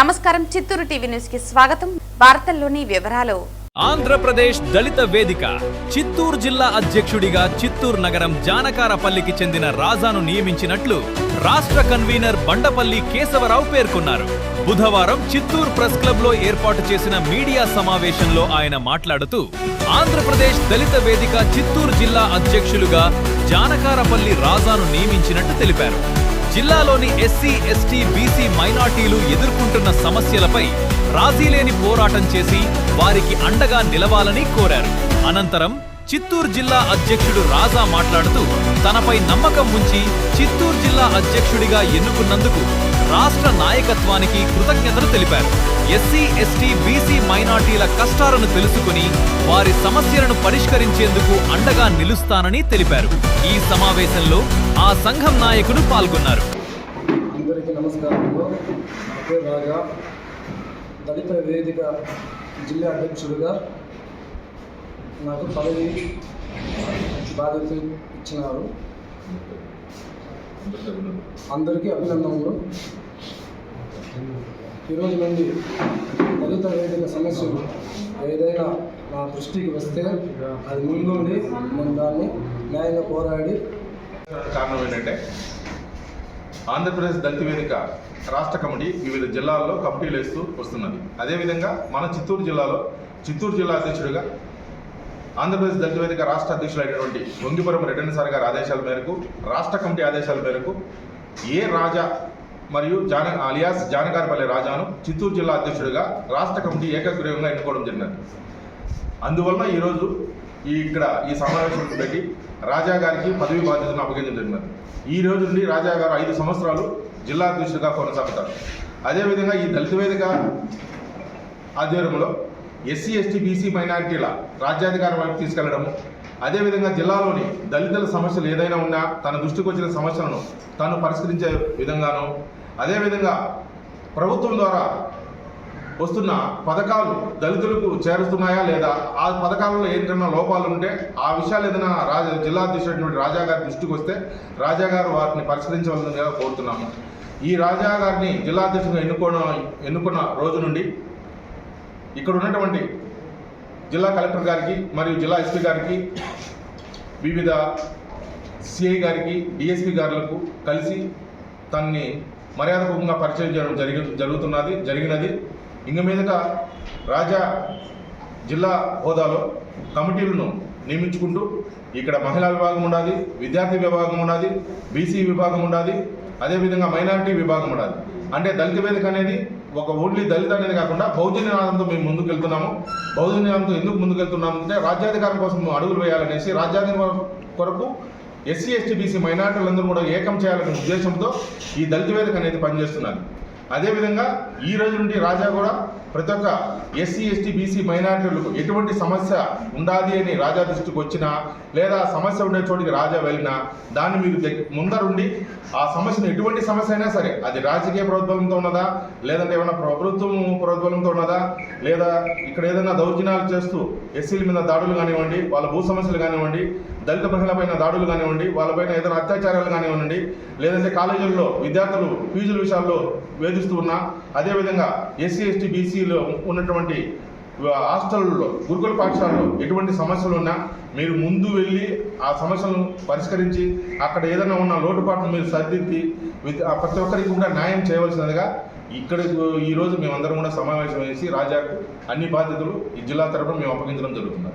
నమస్కారం, Chittoor TV news కి స్వాగతం. వార్తల్లోని వివరాలు. ఆంధ్రప్రదేశ్ దళిత వేదిక చిత్తూరు జిల్లా అధ్యక్షుడిగా చిత్తూరు నగరం జానకారపల్లికి చెందిన రాజాను నియమించినట్లు రాష్ట్ర కన్వీనర్ బండపల్లి కేశవరావు పేర్కొన్నారు. బుధవారం చిత్తూరు ప్రెస్ క్లబ్ లో ఏర్పాటు చేసిన మీడియా సమావేశంలో ఆయన మాట్లాడుతూ ఆంధ్రప్రదేశ్ దళిత వేదిక చిత్తూరు జిల్లా అధ్యక్షులుగా జానకారపల్లి రాజాను నియమించినట్టు తెలిపారు. జిల్లాలోని ఎస్సీ, ఎస్టీ, బీసీ మైనార్టీలు ఎదుర్కొంటున్న సమస్యలపై రాజీలేని పోరాటం చేసి వారికి అండగా నిలవాలని కోరారు. అనంతరం చిత్తూరు జిల్లా అధ్యక్షుడు రాజా మాట్లాడుతూ తనపై నమ్మకం ఉంచి చిత్తూరు జిల్లా అధ్యక్షుడిగా ఎన్నుకున్నందుకు రాష్ట్ర నాయకత్వానికి కృతజ్ఞతలు తెలిపారు. ఎస్సీ, ఎస్టీ, బీసీ మైనార్టీల కష్టాలను తెలుసుకుని వారి సమస్యలను పరిష్కరించేందుకు అండగా నిలుస్తానని తెలిపారు. ఈ సమావేశంలో ఆ సంఘం నాయకులు పాల్గొన్నారు. అందరికీ నమస్కారములు. నా పేరు రాజా. దళిత వేదిక జిల్లా అధ్యక్షుడిగా నాకు పదవి బాధ్యత ఇచ్చినారు. అందరికీ అభినందనలు. ఈరోజు నుండి దళిత వేదిక సమస్యలు ఏదైనా నా దృష్టికి వస్తే అది ముందుండి నేను దాన్ని న్యాయంగా పోరాడి. కారణం ఏంటంటే ఆంధ్రప్రదేశ్ దళిత వేదిక రాష్ట్ర కమిటీ వివిధ జిల్లాల్లో కమిటీలు వేస్తూ వస్తున్నది. అదేవిధంగా మన చిత్తూరు జిల్లా అధ్యక్షుడిగా ఆంధ్రప్రదేశ్ దళిత వేదిక రాష్ట్ర అధ్యక్షులైనటువంటి వంగిపురం రెడ్డి సార్ గారి ఆదేశాల మేరకు, రాష్ట్ర కమిటీ ఆదేశాల మేరకు రాజా మరియు అలియాస్ జానకారపల్లి రాజాను చిత్తూరు జిల్లా అధ్యక్షుడిగా రాష్ట్ర కమిటీ ఏకగ్రీవంగా ఎన్నుకోవడం జరిగినది. అందువలన ఈరోజు ఈ సమావేశం పెట్టి రాజా గారికి పదవి బాధ్యతను అప్పగించడం జరిగినది. ఈ రోజు నుండి రాజా గారు 5 సంవత్సరాలు జిల్లా అధ్యక్షుడిగా కొనసాగుతారు. అదేవిధంగా ఈ దళిత వేదిక ఆధ్వర్యంలో ఎస్సీ, ఎస్టీ, బీసీ మైనారిటీల రాజ్యాధికారం వైపు తీసుకెళ్లడము, అదేవిధంగా జిల్లాలోని దళితుల సమస్యలు ఏదైనా ఉన్నా తన దృష్టికి వచ్చిన సమస్యలను తాను పరిష్కరించే విధంగాను, అదేవిధంగా ప్రభుత్వం ద్వారా వస్తున్న పథకాలు దళితులకు చేరుస్తున్నాయా లేదా, ఆ పథకాలలో ఏదైనా లోపాలు ఉంటే ఆ విషయాలు ఏదైనా జిల్లా అధ్యక్షుడైనటువంటి రాజా గారి దృష్టికి వస్తే రాజా గారు వాటిని పరిష్కరించవలసిందిగా కోరుతున్నాము. ఈ రాజా గారిని జిల్లా అధ్యక్షుడిగా ఎన్నుకున్న రోజు నుండి ఇక్కడ ఉన్నటువంటి జిల్లా కలెక్టర్ గారికి మరియు జిల్లా ఎస్పీ గారికి, వివిధ సిఐ గారికి, డిఎస్పీ గారులకు కలిసి తనని మర్యాదపూర్వకంగా పరిచయం చేయడం జరిగినది. ఇంక మీదట రాజా జిల్లా హోదాలో కమిటీలను నియమించుకుంటూ ఇక్కడ మహిళా విభాగం ఉండాలి, విద్యార్థి విభాగం ఉండాలి, బీసీ విభాగం ఉండాలి, అదేవిధంగా మైనారిటీ విభాగం ఉండాలి. అంటే దళిత వేదిక అనేది ఒక ఓన్లీ దళిత అనేది కాకుండా బహుజన్యవాదంతో మేము ముందుకు వెళ్తున్నాము. బహుజన్యవాదంతో ఎందుకు ముందుకు వెళ్తున్నాము అంటే రాజ్యాధికారం కోసం అడుగులు వేయాలనేసి, రాజ్యాధికారం కొరకు ఎస్సీ, ఎస్టీ, బీసీ మైనారిటీలందరూ కూడా ఏకం చేయాలనే ఉద్దేశంతో ఈ దళిత వేదిక అనేది పనిచేస్తున్నది. అదేవిధంగా ఈ రోజు నుండి రాజా కూడా ప్రతి ఒక్క ఎస్సీ, ఎస్టీ, బీసీ మైనారిటీలకు ఎటువంటి సమస్య ఉండాలి అని రాజా దృష్టికి వచ్చినా, లేదా సమస్య ఉండే చోటికి రాజా వెళ్ళినా దాన్ని మీరు ముందరుండి ఆ సమస్యను ఎటువంటి సమస్య అయినా సరే, అది రాజకీయ ప్రోద్బలంతో ఉన్నదా, లేదంటే ఏమైనా ప్రభుత్వం ప్రోద్బలంతో ఉన్నదా, లేదా ఇక్కడ ఏదైనా దౌర్జన్యాలు చేస్తూ ఎస్సీల మీద దాడులు కానివ్వండి, వాళ్ళ భూ సమస్యలు కానివ్వండి, దళిత మహిళలపైన దాడులు కానివ్వండి, వాళ్ళపైన ఏదైనా అత్యాచారాలు కానివ్వండి, లేదంటే కాలేజీల్లో విద్యార్థులు ఫీజుల విషయాల్లో వేధిస్తూ ఉన్నా, అదేవిధంగా ఎస్సీ, ఎస్టీ, బీసీలో ఉన్నటువంటి హాస్టల్లో, గురుకుల పాఠశాలలో ఎటువంటి సమస్యలు ఉన్నా మీరు ముందు వెళ్ళి ఆ సమస్యలను పరిష్కరించి అక్కడ ఏదైనా ఉన్న లోటుపాట్లను మీరు సరిదిద్ది ప్రతి ఒక్కరికి కూడా న్యాయం చేయవలసినదిగా ఇక్కడ ఈరోజు మేమందరం కూడా సమావేశం వేసి రాజాకు అన్ని బాధ్యతలు ఈ జిల్లా తరఫున మేము అప్పగించడం జరుగుతుంది.